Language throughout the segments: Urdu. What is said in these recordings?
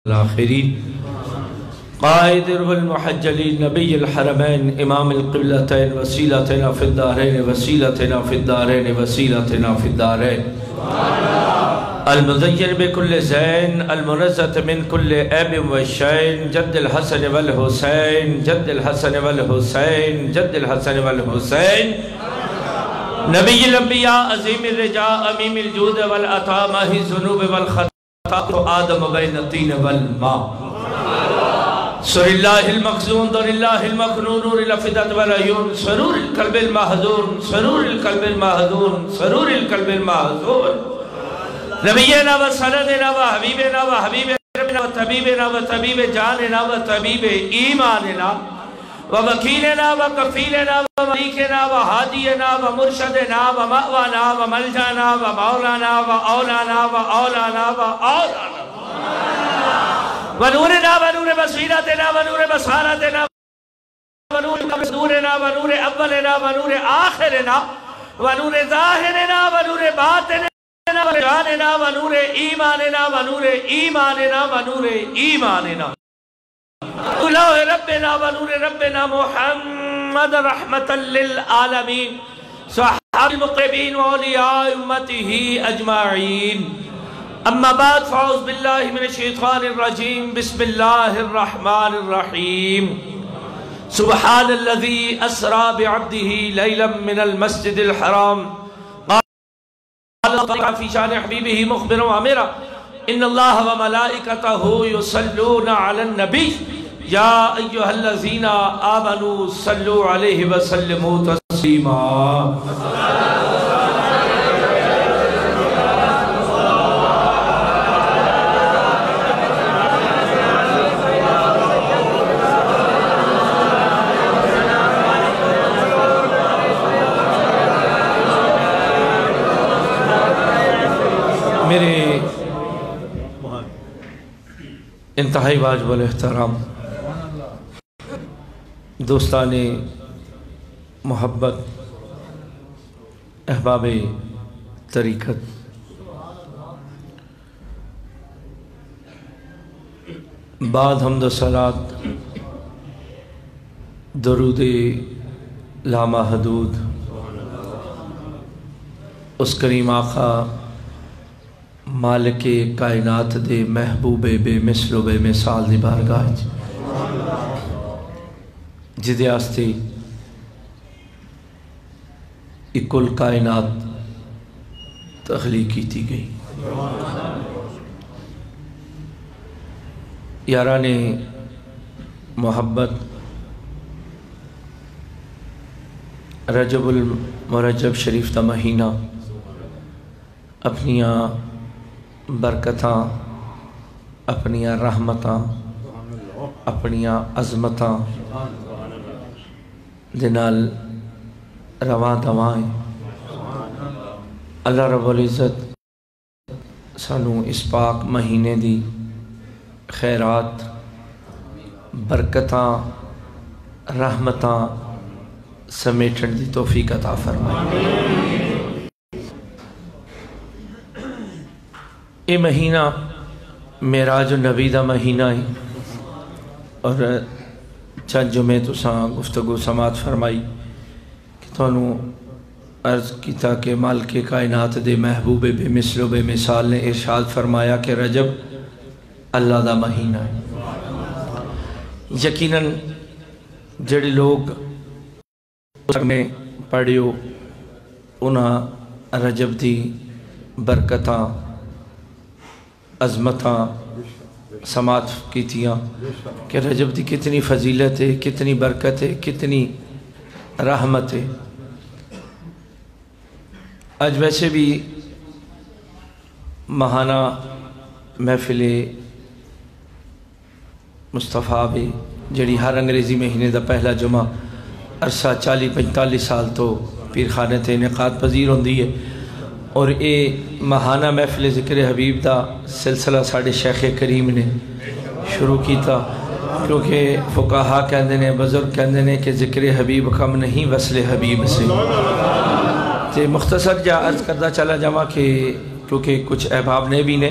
الآخرین قائد والمحجلین نبی الحرمین امام القبلتین وسیلتنا فی الدارین وسیلتنا فی الدارین وسیلتنا فی الدارین المزین بکل زین المنزت من کل عیب و شین جد الحسن والحسین جد الحسن والحسین جد الحسن والحسین نبی الانبیاء عظیم الرجاء امیم الجود والعطا ماہی الذنوب والخطا آدم بین الطین والماء سر اللہ المخزون در اللہ المخنون نور الافدت والعیون سرور القلب المحزون سرور القلب المحزون سرور القلب المحزون نبینا و سندنا و حبیبنا و حبیب ربنا و طبیبنا و طبیب جاننا و طبیب ایماننا و وکیلنا و کفیلنا و ملیکنا و حادینا و مرشدنا و مأوانا و ملجانا و مولانا و اولانا و اولانا و اولانا و نورنا و نور بصیرتنا و نور بصارتنا و نور نورنا و نور اولنا و نور آخرنا و نور ظاہرنا و نور باطننا و جاننا و نور ایماننا و نور ایماننا و نور ایماننا اللہ ربنا و نور ربنا محمد رحمتا للعالمین صحاب المقربین و اولیاء امته اجمعین اما بعد فاعوذ باللہ من الشیطان الرجیم بسم اللہ الرحمن الرحیم سبحان الذي اسرى بعبده ليلا من المسجد الحرام قال الله في شان حبيبه مخبرا وامرا ان الله وملائكته يصلون على النبي يا ايها الذين امنوا صلوا عليه وسلموا تسليما میرے انتہائی واجب الاحترام دوستان محبت احباب طریقت بعد حمد و صلات درود لامحدود اس کریم آقا مالک کائنات دے محبوب بے مثل و بے مثال دی بارگاہ جدے آستے اکل کائنات تخلیق کی تھی گئی یاران محبت رجب المرجب شریف دا مہینہ اپنیاں برکتاں اپنیاں رحمتاں اپنیاں عظمتاں دنال رواں دوائیں اللہ رب العزت سانو اس پاک مہینے دی خیرات برکتاں رحمتاں سمیٹن دی توفیق عطا فرمائے یہ مہینہ معراج النبی دا مہینہ ہے اور چند جمعے تساں گفتگو سماعت فرمائی کہ تانوں عرض کیتا کہ مالک کائنات دے محبوب بے مثل و بے مثال نے ارشاد فرمایا کہ رجب اللہ دا مہینہ ہے یقیناً جڑے لوگ میں پڑھیو انہاں رجب دی برکتاں عظمتاں سماعت کی تھیاں کہ رجب دی کتنی فضیلت ہے کتنی برکت ہے کتنی رحمت ہے آج ویسے بھی ماہانہ محفل مصطفیٰ بھی جڑی ہر انگریزی مہینے دا پہلا جمعہ عرصہ 40-45 سال تو پیر خانے تے انعقاد پذیر ہوندی ہے اور اے ماہانہ محفل ذکر حبیب دا سلسلہ ساڑھے شیخ کریم نے شروع کیتا کیونکہ فقہا کہندے نے بزرگ کہندے نے کہ ذکر حبیب کم نہیں وصل حبیب سے تے مختصر جا عرض کردہ چلا جمع کہ کیونکہ کچھ احباب نے بھی نے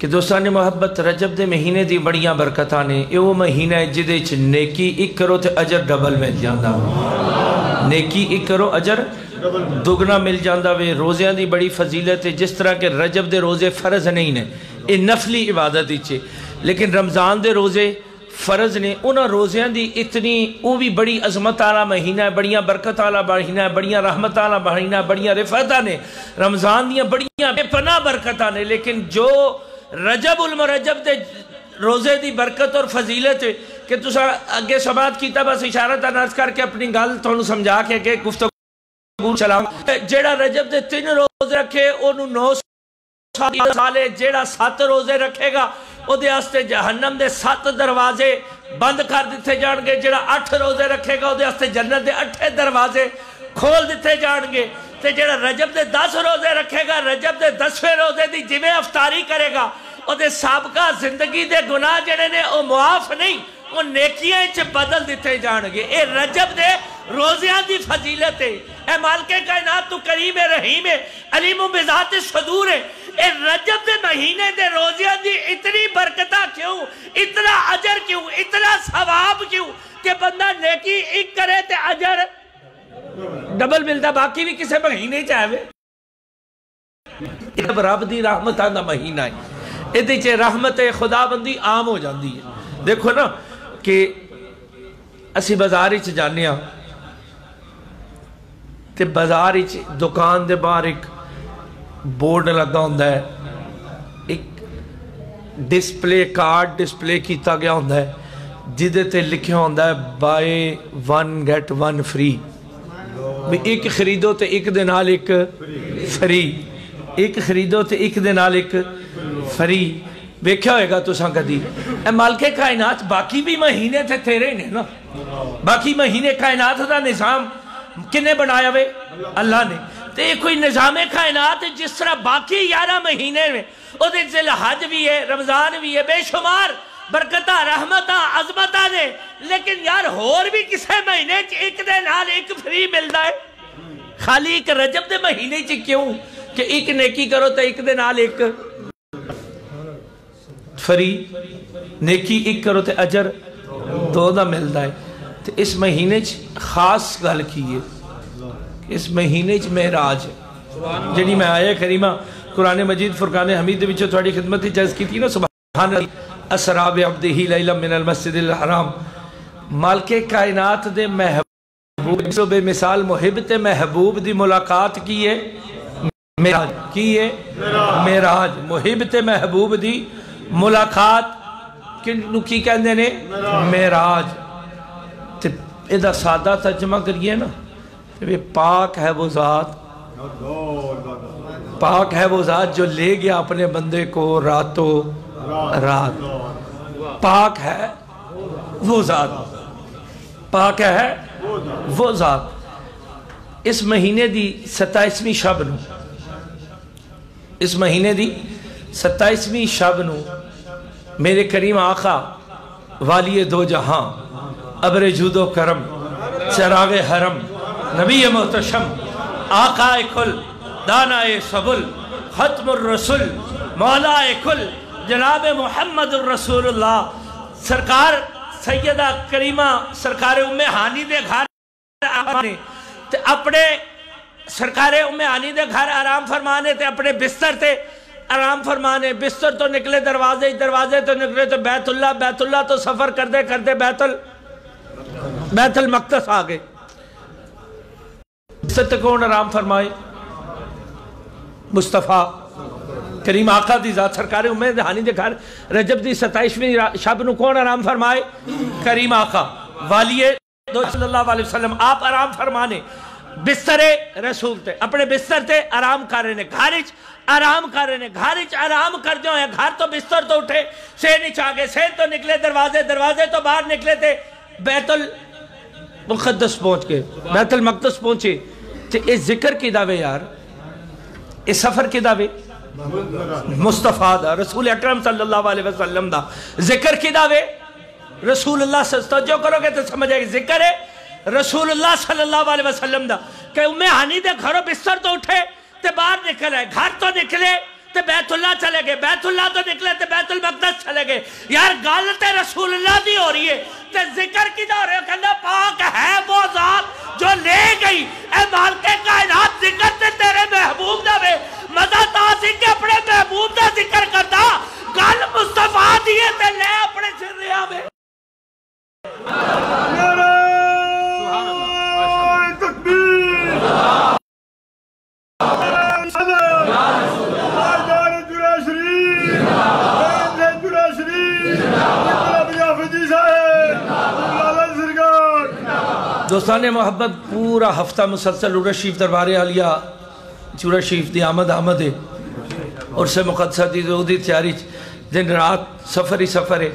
کہ دوستان محبت رجب دے مہینے دی بڑیاں برکتاں نے، یہ وہ مہینہ ہے جدے چ نیکی ایک کرو تے اجر ڈبل مل جاندا، نیکی ایک کرو اجر دگنا مل جاندا وے۔ روزیاں دی بڑی فضیلت ہے، جس طرح کہ رجب دے روزے فرض نہیں نے، یہ نفلی عبادت ہی، لیکن رمضان دے روزے فرض نے۔ انہاں روزیاں دی اتنی وہ بھی بڑی عظمت والا مہینہ ہے، بڑیاں برکت والا مہینہ ہے، بڑیاں رحمت والا مہینہ ہے، بڑیاں رفعتاں نے، رمضان دیاں بڑیاں بے پناہ برکتاں نے، لیکن جو رجب المرجب دے روزے دی برکت اور فضیلت ہے کہ تسا اگے سماعت کیتا، بس اشارت عرض کر کے اپنی گل تھانوں سمجھا کے گفتگو چلاؤں۔ جیڑا رجب دے 3 روزے رکھے انہوں 9 سال ہے، جیڑا 7 روزے رکھے گا او دے واسطے جہنم دے 7 دروازے بند کر دیتے جان گے، جیڑا 8 روزے رکھے گا او دے واسطے جنت دے 8 دروازے کھول دیتے جان گے، تے جیڑا رجب دے 10 روزے رکھے گا، رجب دے 10ویں روزے دی جویں افطاری کرے گا او دے سابقہ زندگی دے گناہ جڑے نے او معاف نہیں، وہ نیکیاں چ بدل دیتے جان گے۔ اے رجب دے روزیاں دی فضیلت ہے، اے مالک کائنات تو کریم رحیم ہے، علیم بذات صدور ہے۔ اے رجب دے مہینے دے روزیاں دی اتنی برکتہ کیوں، اتنا اجر کیوں، اتنا ثواب کیوں کہ بندہ نیکی ایک کرے تے اجر ڈبل ملتا، باقی بھی کسے مہینے چاہے۔ رب دی رحمتاں دا مہینہ ہے، ادھے چے رحمت خدا بندی عام ہو جاندی ہے۔ دیکھو نا کہ اسی بازار چ جانے ہاں تے بازار چ دکان دے باہر ایک بورڈ لگا ہوندا ہے، ایک ڈسپلے کارڈ ڈسپلے کیتا گیا ہوندا ہے جدے تے لکھیا ہوندا ہے بائی 1 گیٹ 1 فری، ایک خریدو تے ایک دے نال ایک فری، ایک خریدو تے ایک دے نال ایک فری۔ ویکھیا ہوئے گا تساں کدی؟ اے مالک کائنات باقی بھی مہینے تھے تیرے نے نا، باقی مہینے کائنات دا نظام کنے بنایا ہوئے؟ اللہ نے۔ تے کوئی نظام کائنات جس طرح باقی 11 مہینے میں او دے ذی الحج بھی ہے، رمضان بھی ہے، بے شمار برکتہ رحمتہ عظمتہ نے، لیکن یار اور بھی کسے مہینے ایک دے نال ایک فری ملدا ہے؟ خالی ایک رجب دے مہینے کیوں کہ ایک نیکی کرو تو ایک دے نال ایک فری، نیکی ایک کرو تے اجر 2 دا ملدا ہے۔ تو اس مہینے خاص گل کی ہے، اس مہینے معراج جڑی میں آیا کریمہ قرآن مجید فرقان حمید وچوں تھوڑی خدمت جائز کی تھی نا، سبحان اللہ اسرا بعبدہ لیلا من المسجد الحرام، مالک کائنات دے محبوب بے مثال محب تے محبوب دی ملاقات کی ہے معراج، کی ہے معراج، محب تے محبوب دی ملاقات کنو کی کہندے نے؟ معراج۔ تے ادھا سادہ ترجمہ کریے نا، پاک ہے وہ ذات، پاک ہے وہ ذات جو لے گیا اپنے بندے کو راتوں رات، پاک ہے وہ ذات، پاک ہے وہ ذات۔ اس مہینے دی 27ویں شب نو، اس مہینے دی 27ویں شب نو میرے کریم آقا والی 2 جہاں، ابر جود و کرم، چراغ حرم، نبی محتشم، آقا کل، دانا سبل، ختم الرسول، مولا کل، جناب محمد الرسول اللہ، سرکار سیدہ کریمہ سرکار ام ہانی دے گھر آنے تے اپنے سرکار ام ہانی دے گھر آرام فرمانے تے اپنے بستر تے آرام فرمانے، بستر تو نکلے دروازے، دروازے تو نکلے تو بیت اللہ، بیت اللہ تو سفر کردے کردے بیت المقدس آگے۔ بستر تے کون آرام فرمائے؟ مصطفیٰ کریم آقا دی ذات سرکار ام ہانی دے گھر رجب دی 27ویں شب نو کون آرام فرمائے؟ کریم آقا والی صلی اللہ علیہ وسلم، آپ آرام فرمانے بستر رسول تے، اپنے بستر تے آرام کر رہے نے، گھارچ آرام کر رہے نے، گھارچ آرام کر جو ہیں، گھر تو بستر تو اٹھے، سے نیچ آگے، سے تو نکلے دروازے، دروازے تو باہر نکلے تھے، بیت المقدس پہنچ کے، بیت المقدس پہنچے۔ تو اس ذکر کی دعوے یار، اس سفر کی دعوے مصطفیٰ دا، رسول اکرم صلی اللہ علیہ وسلم دا ذکر کی دعوے، رسول اللہ صلی اللہ علیہ وسلم جو کرو گے تو سمجھے گا ذکر ہے رسول اللہ صلی اللہ علیہ وسلم دا، کہ ام ہانی دے گھروں بستر تو اٹھے تے باہر نکل ہے، گھر تو نکلے تے بیت اللہ چلے گئے، بیت اللہ تو نکلے تے بیت المقدس چلے گئے. یار گل تے رسول اللہ دی ہو رہی ہے تے ذکر کی دا ہو رہے ہو. کہنا پاک ہے وہ ذات جو لے گئی اے مالک کائنات. ذکر تے تیرے محبوب دا وے، مزہ تا سی کہ اپنے محبوب دا ذکر کرتا. گل مصطفیٰ دیئے تے لے اپنے سریا میں. دوستان محبت پورا ہفتہ مسلسل عرس شریف دربار عالیہ چورہ شریف دی آمد ہے اور سے مقدسہ دی دی تیاری دن رات سفر ہی سفر ہے.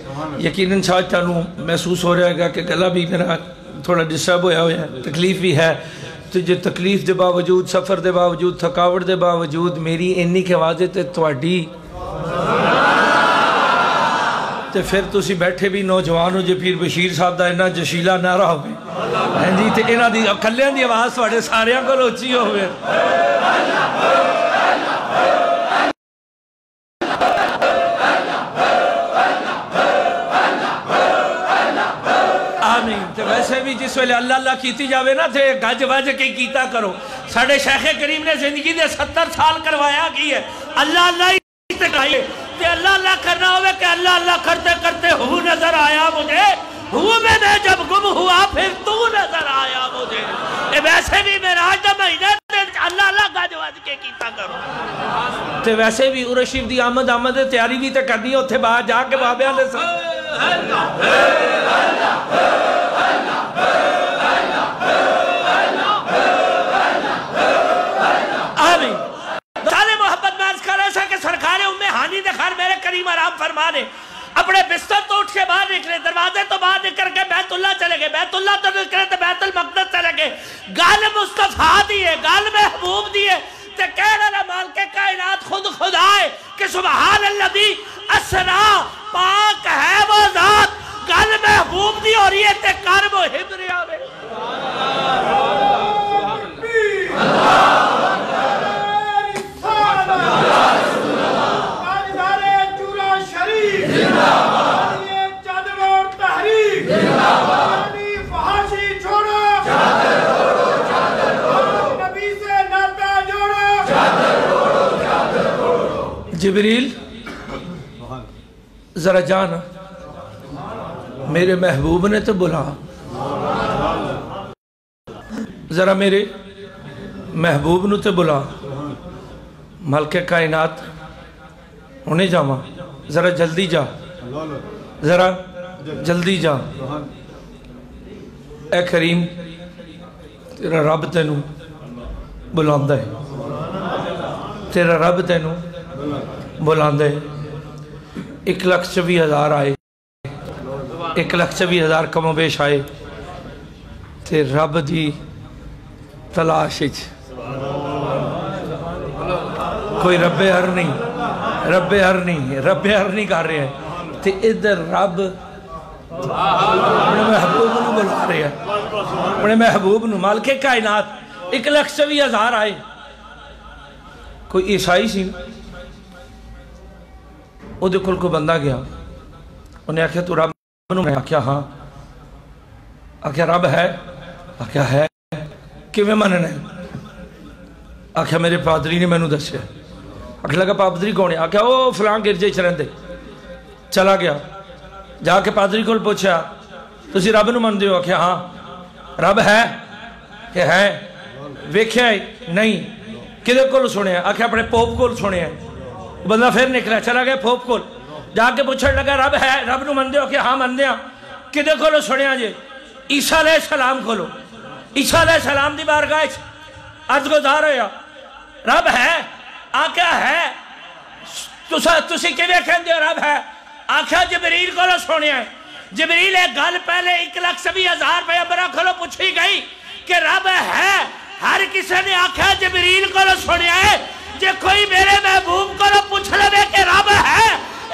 یقیناً شاید تانوں محسوس ہو رہا ہے کہ گلا بھی میرا تھوڑا ڈسٹرب ہویا ہے، تکلیف بھی ہے. تو جو تکلیف دے باوجود، سفر دے باوجود، تھکاوٹ دے باوجود میری انی کے واضح تے تواڈی تے پھر تسی بیٹھے بھی نوجوان ہو. جو پیر بشیر صاحب دا انہا جشیلہ نعرہ ہوئے جی تے انہا دی کلیاں دی آواز تواڈے ساریاں کو روچی ہوئے. آمین. تے ویسے بھی جس ویلے اللہ اللہ کیتی جاوے نا تے گج وج کے کیتا کرو. ساڑھے شیخ کریم نے زندگی دے 70 سال کروایا کی ہے اللہ اللہ ہی تکائیے. تے اللہ اللہ کرنا ہوئے کہ اللہ اللہ کرتے کرتے ہو نظر آیا مجھے، ہو میں نے جب گم ہوا پھر تو نظر آیا مجھے. ویسے بھی معراج دا مہینہ اللہ اللہ گاج واج کے کیتا کرو. تے ویسے بھی عرس شریف دی آمد تیاری بھی تے کرنی ہے. اتھے باہر جا کے بابیاں دے آمین. سارے محبت میں عرض کر رہا کہ سرکار ام ہانی دے خیر میرے کریم آرام فرمانے اپنے بستر تو اٹھ کے باہر نکلے، دروازے تو باہر نکل کے بیت اللہ چلے گئے، بیت اللہ تو نکلے تو بیت المقدس چلے گئے. گال مصطفیٰ دیئے، گال محبوب دیئے تے کہہ رہا مال کے کائنات خود خدائے کہ سبحان اللذی اسرا، پاک ہے وہ ذات. گال محبوب دی ہو رہی ہے تے کر محب رہا میں. جبریل ذرا جانا میرے محبوب نے تو بلا، ذرا میرے محبوب نے تو بلا. ملک کائنات انہیں جاما، ذرا جلدی جا، ذرا جلدی جا. اے کریم تیرا رب تینوں بلاندہ ہے، تیرا رب تینوں بلاندہ ہے. 1,24,000 آئے، 1,24,000 کم و بیش آئے تے رب دی تلاش اچ کوئی رب ہر نہیں، رب ہر نہیں کر رہے ہیں تے ادھر رب اپنے محبوب نو بلا رہے ہیں، اپنے محبوب نو. مالک کائنات 1,24,000 آئے. کوئی عیسائی سی او دے کل کو بندہ گیا، انہیں آکھیا تو رب نو؟ میں آکھیا ہاں. آکھیا رب ہے؟ آکھیا ہے. کیویں مننا ہے؟ آکھیا میرے پادری نے میں نو دسیا. آکھیا لگا پادری کون ہے؟ آکھیا او فلاں گرجے چ رہندے. چلا گیا جا کے پادری کو پوچھا تسی رب نو مندے ہو؟ آکھیا ہاں. رب ہے کہ ہے؟ ویکھیا نہیں. کدے کول سنیا؟ آکھیا اپنے پوپ کول سنیا. بندہ پھر نکلا چلا گیا پوپ کول، جا کے پوچھنے لگا رب ہے؟ رب نو مندے ہو؟ کہ ہاں مندے ہاں. کدے کولو سنیا جے؟ عیسیٰ علیہ السلام کولو. عیسیٰ علیہ السلام دی بارگاہ عرض گزار ہویا رب ہے؟ آکھیا ہے. تسی کیویں کہندے ہو رب ہے؟ آکھیا جبریل کولو سنیا ہے. جبریل ایک گل پہلے 1,20,000 پیغمبراں کولو پوچھی گئی کہ رب ہے. ہر کسی نے آکھیا جبریل کولو سنیا ہے. جے کوئی میرے محبوب کو پوچھ لے کہ رب ہے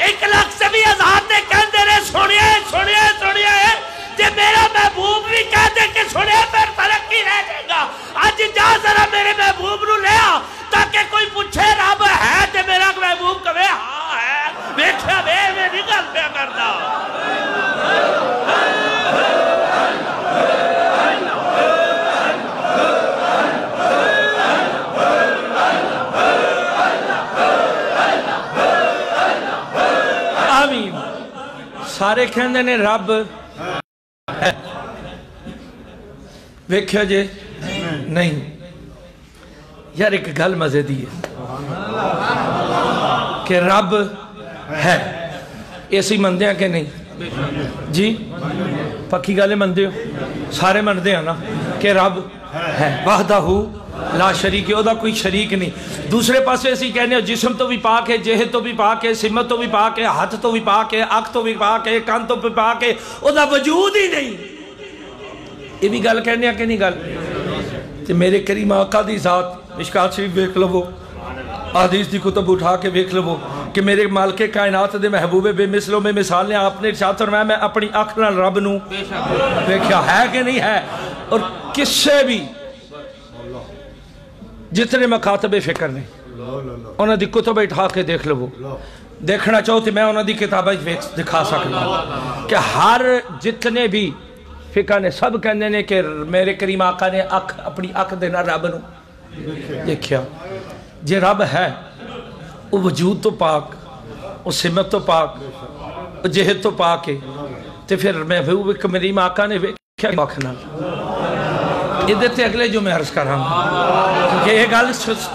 1,20,000 نے کہندے رہے سنیا ہے. جے میرا محبوب بھی کہتے کہ سنیا پھر فرق ہی رہ جائے گا. آج جا ذرا میرے محبوب نو لے آ تاکہ کوئی پوچھے رب ہے تے میرا محبوب سارے کہندے نے رب ہے ویکھیا جے نہیں یار ایک گل مزے دی ہے کہ رب ہے ایسی مندے ہیں کہ نہیں جی پکی گالے مندے ہو سارے مندے ہیں نا کہ رب ہے وحدہ لا شریک ہے اودا کوئی شریک نہیں دوسرے پاسے اسی کہنے جسم تو بھی پاک ہے جہد تو بھی پاک ہے سمت تو بھی پاک ہے ہاتھ تو بھی پاک ہے اکھ تو بھی پاک ہے کان تو بھی پاک ہے اودا وجود ہی نہیں یہ بھی گل کہنے ہیں کہ نہیں گل تے میرے کریم آقا دی ذات مشکات شریف بیک لو حدیث دی کتب اٹھا کے بیک لو کہ میرے مالک کائنات دے محبوب بے مثلوں میں مثال نے آپ نے ارشاد فرمایا میں اپنی آنکھ نال رب نو دیکھا ہے کہ نہیں ہے اور کس سے بھی جتنے مکاتب فکر نے انہوں دی کتب اٹھا کے دیکھ لو دیکھنا چاہو تو میں انہوں دی کتابیں دکھا سکتا کہ ہر جتنے بھی فقہ نے سب کہنے نے کہ میرے کریم آقا نے اپنی آنکھ دینا رب نو دیکھیا جے رب ہے وہ وجود تو پاک وہ سمت تو پاک وہ جہد تو پاک ہے تو پھر میں میری آقا نے کیا آنکھنا یہ دیتے اگلے جو میں عرض کر رہا ہوں کیونکہ یہ گل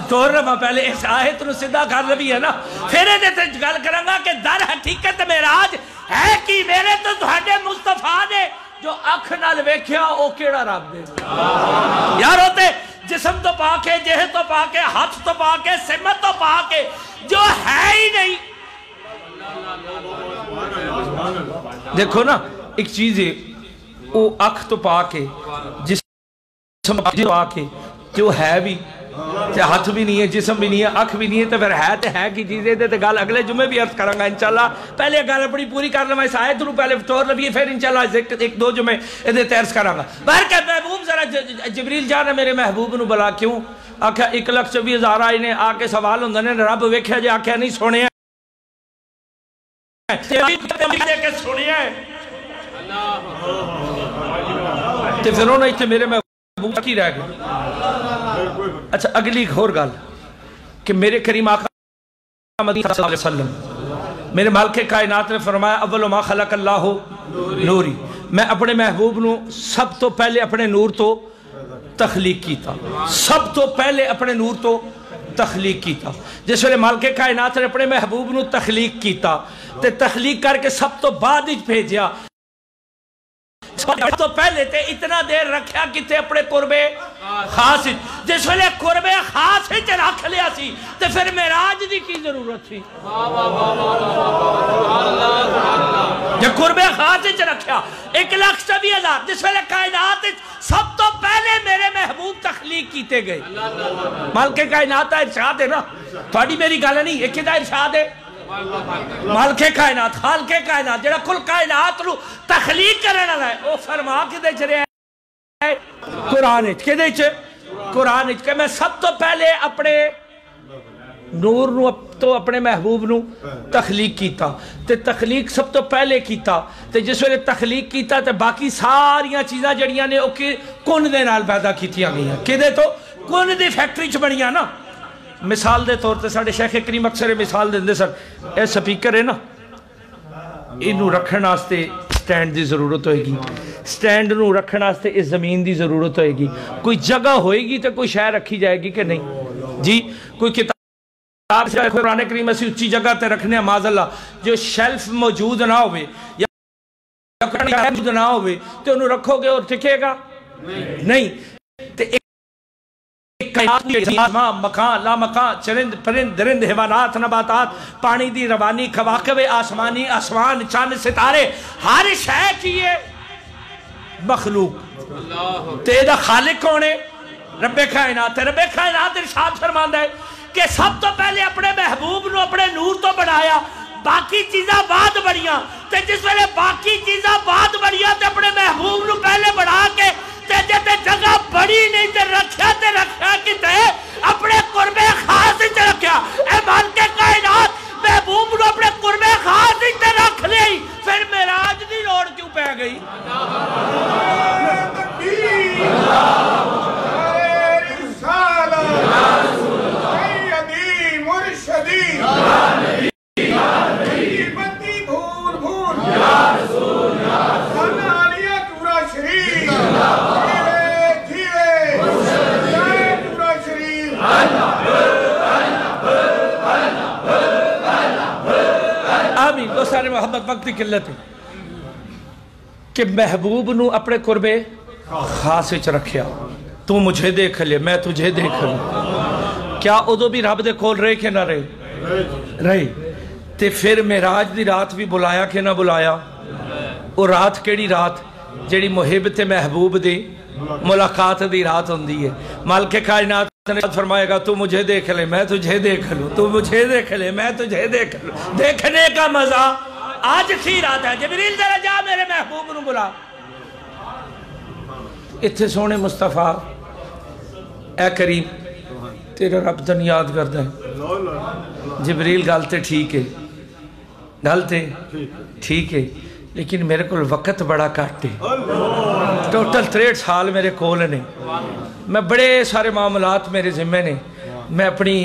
توڑ رہا پہلے اس آیت نو سدھا کر رہی ہے نا پھر یہ دیتے گل کروں گا کہ در حقیقت معراج ہے کہ میرے تو تہاڈے مصطفیٰ نے جو اکھ نال ویکھیا او کیڑا رب دے یار ہوتے جسم تو پاک ہے جہد تو پاک ہے ہاتھ تو پاک ہے سمت تو پاک ہے جو ہے ہی نہیں دیکھو نا ایک چیز ہے وہ اکھ تو پاک ہے جسم پاک ہے جو ہے بھی ہاتھ بھی نہیں ہے جسم بھی نہیں ہے اکھ بھی نہیں ہے تو پھر ہے کی چیزیں دے تو گل اگلے جمعے بھی عرض کروں گا انشاءاللہ پہلے گل اپنی پوری کر لوں اس آیت نو پہلے ٹور لبیے پھر انشاءاللہ ایک دو جمعے ادھے عرض کروں گا باہر کہ محبوب ذرا جبریل جانا میرے محبوب نو بلا کیوں آکھا 1,24,000 آئی نے آ کے سوال ہوندے نے رب ویکھیا جے آکھیا نہیں سونے ہیں تے پھر انہوں نے میرے محبوب کی رہ گئے اچھا اگلی ایک اور گل کہ میرے کریم آقا مدینہ صلی اللہ علیہ وسلم میرے مالک کائنات نے فرمایا اول ما خلق اللہ نوری میں اپنے محبوب نو سب تو پہلے اپنے نور تو تخلیق کیتا سب تو پہلے اپنے نور تو تخلیق کیتا جس ویلے مالک کائنات نے اپنے محبوب نو تخلیق کیتا تے تخلیق کر کے سب تو بعد ہی بھیجیا تو پہلے تے اتنا دیر رکھیا کتے اپنے قربے خاص جس ویلے قربے خاص ہی رکھ لیا سی تے پھر معراج دی کی ضرورت تھی جب قربے خاص ہی رکھیا 1,24,000 جس ویلے کائنات سب تو پہلے میرے محبوب تخلیق کیتے گئے مالک کائنات کا ارشاد ہے نا تھوڑی میری گل نہیں ایک دا ارشاد ہے مالک کائنات خالق کائنات جڑا کل کائنات نو تخلیق کرنا ہے وہ فرما کے دے چرے ہیں قرآن کے دے چے قرآن کہ میں سب تو پہلے اپنے نور نو تو اپنے محبوب نو تخلیق کیتا تے تخلیق سب تو پہلے کیتا تے جس ویلے تخلیق کیتا تے باقی ساریاں چیزاں جڑیاں نے کن دے نال پیدا کیتیاں گئی ہیں کہ دے تو کن دی فیکٹری چ بنیاں نا مثال دے طور تے ساڑھے شیخ کریم اکثر مثال دے سر اے سپیکر ہے نا انہوں رکھنا آستے سٹینڈ دی ضرورت ہوئے گی سٹینڈ نو رکھنا آستے اس زمین دی ضرورت ہوئے گی کوئی جگہ ہوئے گی تو کوئی شے رکھی جائے گی کہ نہیں جی کوئی کتاب سے قرآن کریم ایسی اچھی جگہ تے رکھنے معاذ اللہ جو شیلف موجود نہ ہوئے یا موجود نہ ہوئے تو انہوں رکھو گے اور ٹکے گا نہیں مکان لا مکان چرند پرند درند حیوانات نباتات پانی دی روانی کواکب آسمانی آسمان چاند ستارے ہر شے کیے مخلوق تیدہ خالق کونے رب کائنات رب کائنات ارشاد فرماندہ ہے کہ سب تو پہلے اپنے محبوب نو اپنے نور تو بڑھایا باقی چیزاں بعد بڑھیاں تے جس ویلے باقی چیزاں بعد بڑھیاں تے اپنے محبوب نو پہلے بڑھا کے تے جتے جگہ بڑی نہیں تے رکھیا کی تے اپنے قربے خاص تے رکھیا اے مان کے کائنات محبوب نو اپنے قربے خاص تے رکھ لئی پھر معراج دی لوڑ کیوں پہ گئی سیدی مرشدی محبت وقت کی قلت ہے کہ محبوب نو اپنے قربے خاص وچ رکھیا تو مجھے دیکھ لے میں تجھے دیکھ لوں کیا ادو بھی رب دے کول رہے کہ نہ رہے تے پھر معراج دی رات بھی بلایا کہ نہ بلایا وہ رات کیڑی رات جیڑی محبت محبوب دی ملاقات دی رات ہوندی ہے مالک کائنات نے فرمائے گا تو مجھے دیکھ لے میں تجھے دیکھ لوں تو مجھے دیکھ لے میں تجھے دیکھ لوں دیکھنے کا مزہ آج کی رات ہے جبریل ذرا جا میرے محبوب نو بلا اتھے سونے مصطفیٰ اے کریم تیرا رب تن یاد کرتا ہے جبریل گالتے ٹھیک ہے گالتے ٹھیک ہے لیکن میرے کو وقت بڑا کاٹے ٹوٹل 63 سال میرے کول نے میں بڑے سارے معاملات میرے ذمہ نے میں اپنی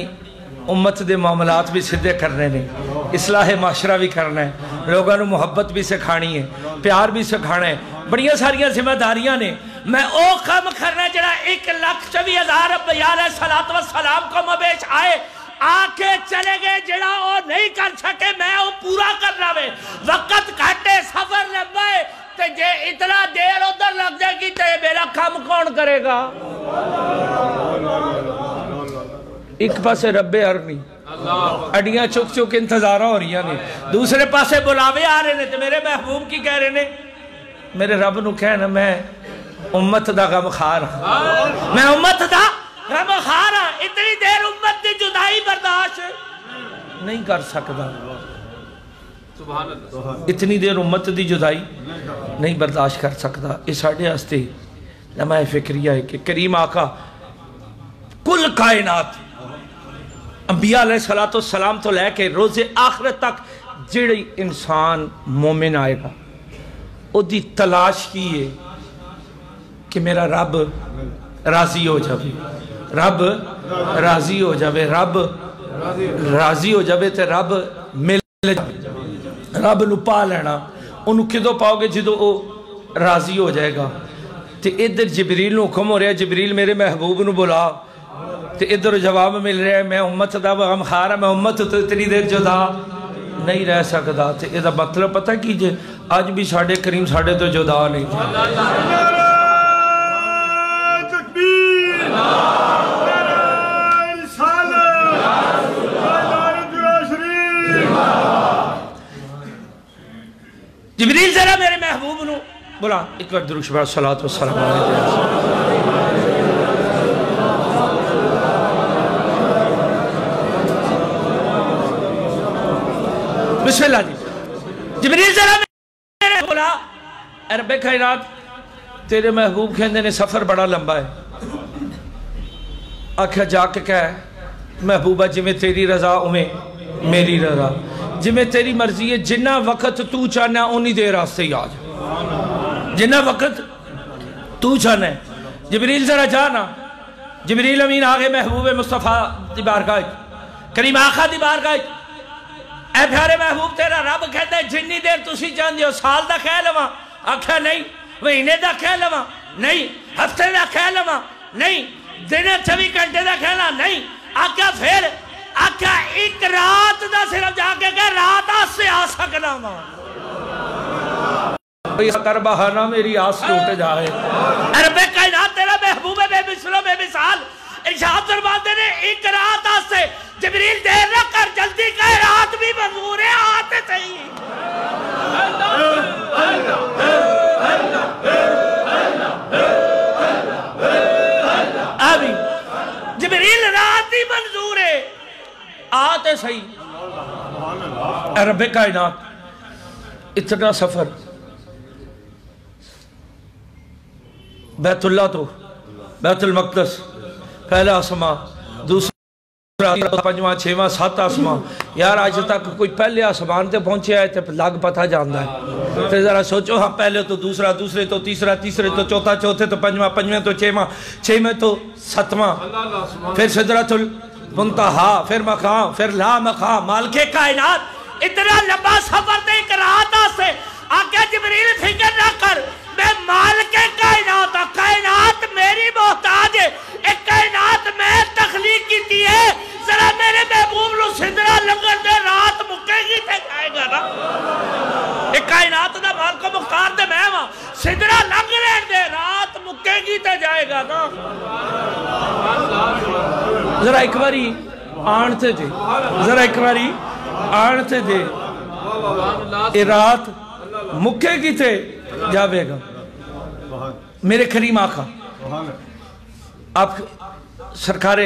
امت دے معاملات بھی سدھے کرنے نے اصلاح معاشرہ بھی کرنا ہے لوگوں نے محبت بھی سکھانی ہے پیار بھی سکھانا ہے بڑیاں ساریاں ذمہ داریاں نے میں او کام کرنا جڑا 1,24,000 انبیاء علیہ السلام کو مبیش آئے آکے چلے گئے جڑا او نہیں کر سکے میں او پورا کرنا وے وقت کھٹے سفر لمبائے تے جے اتنا دیر ادھر لگ جائے گی تے میرا کام کون کرے گا ایک پاسے رب ارنی اڈیاں چک چک انتظارہ ہو رہی ہیں دوسرے پاسے بلاوے آ رہے نے تے میرے محبوب کی کہہ رہے نے میرے رب نو کہنا میں امت دا غم خار ہاں میں امت دا غم خار ہاں اتنی دیر امت دی جدائی برداشت نہیں کر سکتا اتنی دیر امت دی جدائی نہیں برداشت کر سکتا اس ساڑھے ہستے لمحہ فکریہ ہے کہ کریم آقا کل کائنات انبیاء علیہ السلام تو لے کے روز آخرت تک جڑی انسان مومن آئے گا او دی تلاش کی ہے کہ میرا رب راضی ہو جاوے رب راضی ہو جاوے رب راضی ہو جاوے تے رب مل جاوے رب نو پا لینا انہوں کدو پاؤ گے جدو او راضی ہو جائے گا تے ادھر جبریل نو حکم ہو رہا ہے جبریل میرے محبوب نو بلا تے ادھر جواب مل رہا ہے میں امت دا غم خارا میں امت تو اتنی دیر جدا نہیں رہ سکتا تے ادھا مطلب پتہ کیجئے آج بھی ساڑھے کریم ساڑھے تو جدا نہیں جبریل ذرا میرے محبوب نو بولا ایک وقت درود شبہ صلاة والسلام علیہ بسم اللہ جی جبریل ذرا میرے بولا اے رب کائنات تیرے محبوب کہندے نے سفر بڑا لمبا ہے آکھا جا کے کہہ محبوبہ جی میں تیری رضا میں میری رضا جی میں تیری مرضی ہے جنہ وقت تو چاہنا انہی دیر راستے ہی آج جنہ وقت تو چاہنا ہے جبریل ذرا جانا جبریل امین آگے محبوب مصطفیٰ دی بارگاہ کریم آقا دی بارگاہ اے پیارے محبوب تیرا رب کہتا ہے جنی دیر تسی جان دیو سال دا کہہ لواں آکھا نہیں مہینے دا کہہ لواں نہیں ہفتے دا کہہ لواں نہیں دن 24 گھنٹے دا کہنا نہیں آکھا پھر آکھا ایک رات دا صرف جا کے کہ رات آس سے آ سکنا ماں کر بہانا میری آس ٹوٹ جائے رب کائنات تیرا محبوب بے مثل و بے مثال ارشاد فرماتے نے ایک رات آس سے جبریل دیر نہ کر جلدی کہ رات بھی منظور ہے آتے صحیح آمین جبریل رات ہی منظور ہے آتے صحیح اے رب کائنات اتنا سفر بیت اللہ تو بیت المقدس پہلا آسمان دوسرا پنجواں چھواں سات آسمان یار آج تک کوئی پہلے آسمان تے پہنچے آئے تے لگ پتہ جاندہ ہے پھر ذرا سوچو ہاں پہلے تو دوسرا دوسرے تو تیسرا تیسرے تو چوتھا چوتھے تو پنجواں پنجویں تو چھواں چھویں تو ستواں پھر سدرۃ المنتہا پھر مقام پھر لا مقام مالک کائنات اتنا لمبا سفر دے ایک رات سے آگے جبریل فکر نہ کر میں مالک کائنات کائنات میری محتاج ہے ایک کائنات میں تخلیق کی تھی ہے ذرا میرے محبوب نو سدرہ لنگر دے رات مکے گی تے جائے گا نا مختار کو مختار دے میں ہاں سدرا لنگ رہن دے رات مکے گی تے جائے گا نا ذرا ایک باری آنتے دے ذرا ایک باری آنتے دے اے رات مکے گی تے جاوے گا میرے کریم آقا آپ سرکار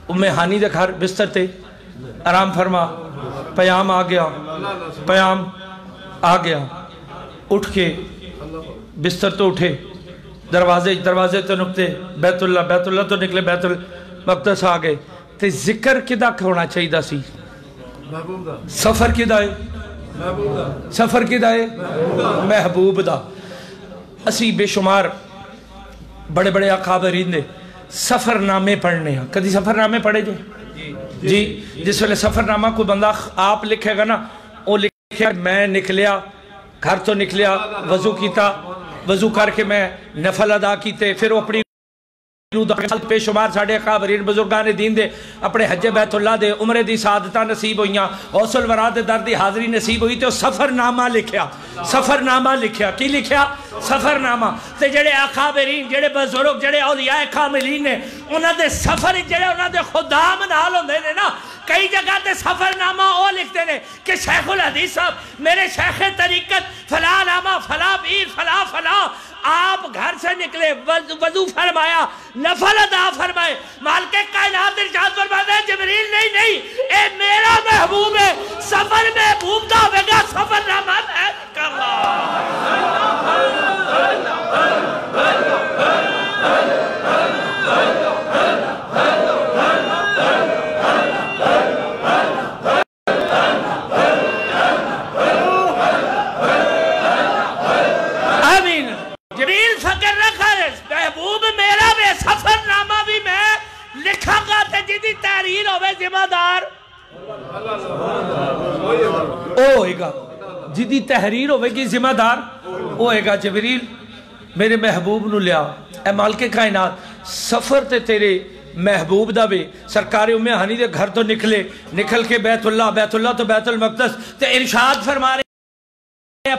ام ہانی دے گھر بستر تے آرام فرما پیام آ گیا اٹھ کے بستر تو اٹھے دروازے تو نکتے بیت اللہ تو نکلے بیت المقدس آ گئے تے ذکر کدا ہونا چاہیے سی سفر کدا ہے محبوب دا اسی بے شمار بڑے بڑے اکابرین نے سفر نامے پڑھنے ہیں کدی سفر نامے پڑھے جی جس ویلے سفر نامہ کوئی بندہ آپ لکھے گا نا وہ لکھے میں نکلیا گھر تو نکلیا وضو کر کے میں نفل ادا کیتے پھر وہ اپنی بے شمار ساڑھے اکابرین بزرگان دین دے اپنے حج بیت اللہ دے عمرے دی سعادتہ نصیب ہوئیاں غوث الورا دے در دی حاضری نصیب ہوئی تے سفر نامہ لکھیا کی لکھیا سفر نامہ تے جڑے اکابرین جڑے بزرگ جڑے اولیاء کاملین نے انہاں دے سفر جڑے انہاں دے خدام نال ہوندے نے نا کئی جگہ تے سفر نامہ او لکھتے ہیں کہ شیخ الحدیث صاحب میرے شیخ طریقت فلا نامہ فلا پیر فلا آپ گھر سے نکلے وضو فرمایا نفل ادا فرمائے مالک کائنات ارشاد فرماتا ہے جبریل نہیں اے میرا محبوب ہے سفر محبوب دا ہوئے گا سفر نامہ میں کرنا محبوب میرا میں سفر نامہ بھی میں لکھا گا تے جدی تحریر ہوئے ذمہ دار ہوئے گا جدی تحریر ہوئے گی ذمہ دار ہوئے گا جبریل میرے محبوب نو لیا اے مالک کائنات سفر تے تیرے محبوب دا بے سرکار ام ہانی دے گھر تو نکل کے بیت اللہ تو بیت المقدس تے ارشاد فرما رہے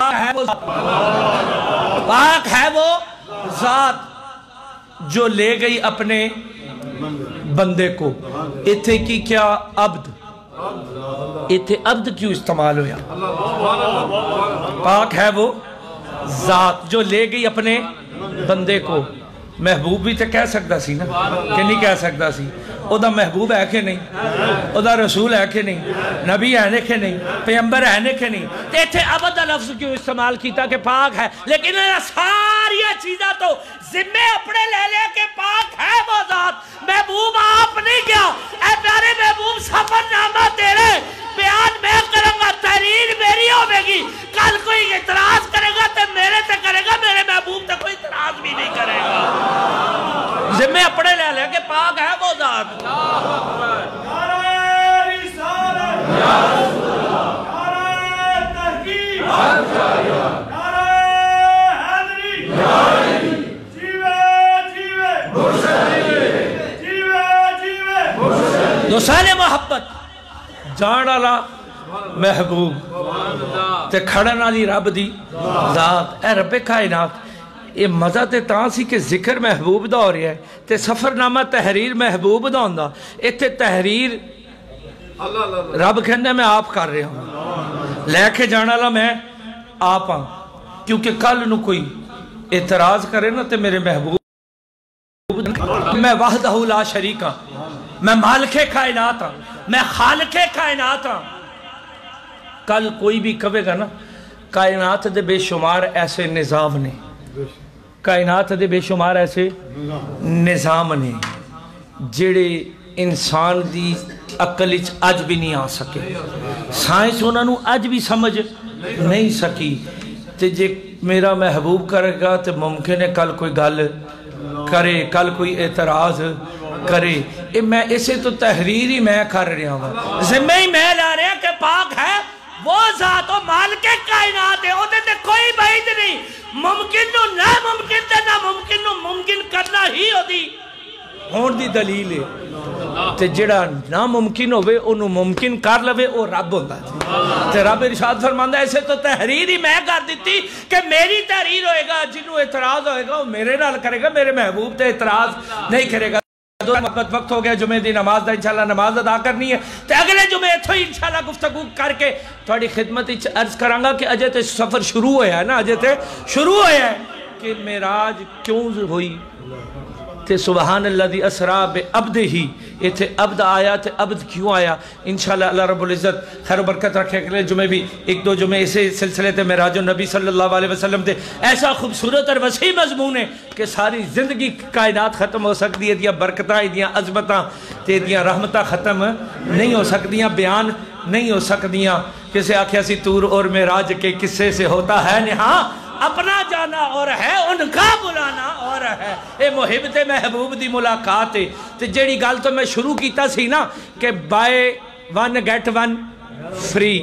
پاک ہے وہ ذات جو لے گئی اپنے بندے کو ایتھے کی کیا عبد ایتھے عبد کیوں استعمال ہویا پاک ہے وہ ذات جو لے گئی اپنے بندے کو محبوب بھی تے کہہ سکتا سی نا کہ نہیں کہہ سکتا سی او دا محبوب ہے کہ نہیں او دا رسول ہے کہ نہیں نبی ہے کہ نہیں پیغمبر ہے کہ نہیں ایتھے عبد لفظ کیوں استعمال کیتا کہ پاک ہے لیکن ساری چیزاں تو ذمہ اپنے لے کے پاک ہے وہ ذات محبوب آپ نہیں گیا اے پیارے محبوب سفر نامہ تیرے بیان میں کروں گا تحریر میری ہوئے گی کل کوئی اعتراض کرے گا تو میرے تے کرے گا میرے محبوب تے کوئی اعتراض بھی نہیں کرے گا ذمہ اپنے لے کے پاک ہے وہ ذات نعرہ رسالت یا رسول اللہ نعرہ تحقیق نعرہ حیدری دوسان محبت جان والا محبوب تے کھڑن والی رب دی ذات اے رب کائنات یہ مزہ تے تاں سی کہ ذکر محبوب دا ہو رہی ہے تے سفر نامہ تحریر محبوب دا ہوندا ایتھے تحریر رب کہندے میں آپ کر رہا ہوں لے کے جانا لا میں آپ ہاں کیونکہ کل نو کوئی اعتراض کرے نا تے میرے محبوب میں وحدہ لا شریک ہاں میں مالک کائنات ہاں میں خالق کائنات ہاں کل کوئی بھی کہے گا نا کائنات دے بے شمار ایسے نظام نے کائنات دے بے شمار ایسے نظام نے جڑے انسان دی عقل اچ اج بھی نہیں آ سکے سائنس انہوں نے اج بھی سمجھ نہیں سکی تے جے میرا محبوب کرے گا تو ممکن ہے کل کوئی گل کرے کل کوئی اعتراض کرے میں اسے تو تحریر ہی میں کر رہا ہوں ذمہ ہی میں لا رہا کہ پاک ہے وہ ذات و مالک کائنات ہے اوہ تے کوئی بعید نہیں ممکن نو ناممکن تے ناممکن نو ممکن کرنا ہی ہو دی ہون دی دلیل ہے تے جڑا ناممکن ہوئے انہوں ممکن کر لوے او رب ہوتا ہے تے رب ارشاد فرماندہ ایسے تو تحریر ہی میں کر دیتی کہ میری تحریر ہوئے گا جنہوں اعتراض ہوئے گا وہ میرے نال کرے گا میرے محبوب تے اعتراض نہیں کرے گا دو وقت ہو گیا جمعہ دی نماز دا انشاءاللہ نماز ادا کرنی ہے تے اگلے جمعہ اتھو انشاءاللہ گفتگو کر کے تھوڑی خدمت عرض کرانگا کہ اجے تے سفر شروع ہویا ہے نا اجے تے شروع ہویا ہے کہ معراج کیوں ہوئی تے سبحان اللہ دی اسرا بے عبد ہی ایتھے عبد آیا تے عبد کیوں آیا انشاءاللہ اللہ رب العزت خیر و برکت رکھے اگلے جمعے بھی ایک دو جمعے اسے سلسلے تے معراج النبی صلی اللہ علیہ وسلم تے ایسا خوبصورت اور وسیع مضمون ہے کہ ساری زندگی کائنات ختم ہو سکتی ہے دیا برکتاں دیا عظمتاں تے دیا رحمتاں ختم نہیں ہو سکتیاں بیان نہیں ہو سکتیاں کسے آکھیا سی تور اور معراج کے قصے سے ہوتا ہے نہاں اپنا جانا اور ہے ان کا بلانا اور ہے اے محب تے محبوب دی ملاقات ہے تے جیڑی گال تو میں شروع کیتا سی نا کہ buy one get one free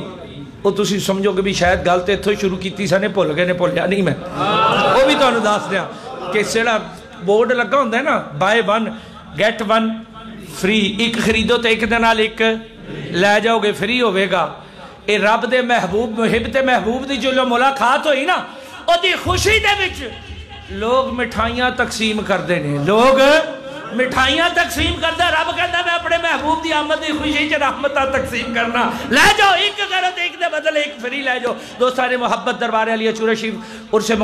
وہ تسی سمجھو کہ بھی شاید گال تے تھو شروع کیتی سا نے پھول گئے نے پھولیا نہیں میں وہ بھی تو انداز دیا کہ سیڑا بورڈ لگا ہوندہ ہے نا buy one get one free ایک خریدو تے ایک دنال ایک لے جاؤ گے فری ہوئے گا اے رب دے محبوب محب تے محبوب دی جو ملاقات ہوئی نا اور دی خوشی دے وچ لوگ مٹھائیاں تقسیم کر دینے لوگ مٹھائیاں تقسیم کر دے رب کہتا میں اپنے محبوب دی آمد دی خوشی چ رحمتہ تقسیم کرنا لے جاؤ ایک کرو ایک دے بدل ایک فری لے جاؤ دوستان محبت دربار علیہ چورہ شریف اور سے